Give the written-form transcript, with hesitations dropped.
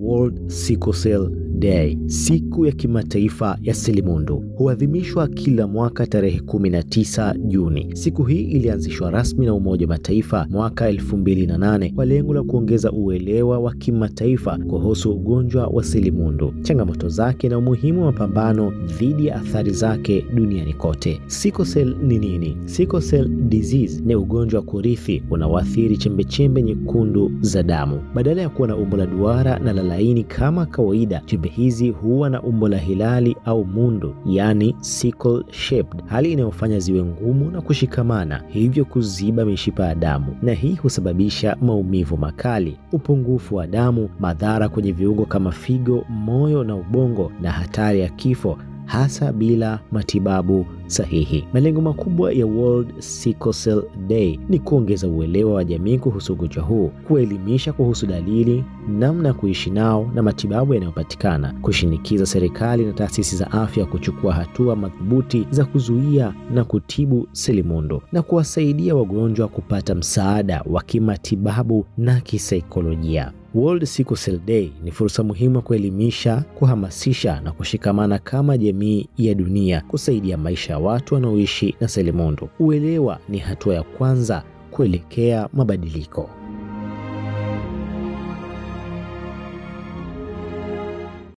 World Sickle Cell Day, siku ya kimataifa ya selimundu, huadhimishwa kila mwaka tarehe 19 Juni. Siku hii ilianzishwa rasmi na Umoja wa Mataifa mwaka 2008 kwa lengo la kuongeza uelewa wa kimataifa kuhusu ugonjwa wa selimundu, changamoto zake na umuhimu wa mapambano dhidi ya athari zake duniani kote. Sickle cell ni nini? Sickle cell disease ni ugonjwa wa kurithi unaoathiri chembechembe nyekundu za damu. Badala ya kuwa na umbo la duara na la laini kama kawaida, chembe hizi huwa na umbo la hilali au mundu, yani sickle shaped, hali inayofanya ziwe ngumu na kushikamana, hivyo kuziba mishipa ya damu, na hii husababisha maumivu makali, upungufu wa damu, madhara kwenye viungo kama figo, moyo na ubongo, na hatari ya kifo hasa bila matibabu sahihi. Malengo makubwa ya World Sickle Cell Day ni kuongeza uelewa wa jamii kuhusu ugonjwa huu, kuelimisha kuhusu dalili, namna ya kuishi nao na matibabu yanayopatikana, kushinikiza serikali na taasisi za afya kuchukua hatua madhubuti za kuzuia na kutibu selimundu, na kuwasaidia wagonjwa kupata msaada wa kimatibabu na kisaikolojia. World Sickle Cell Day ni fursa muhimu ya kuelimisha, kuhamasisha na kushikamana kama jamii ya dunia kusaidia maisha ya watu wanaoishi na selimundu. Uelewa ni hatua ya kwanza kuelekea mabadiliko.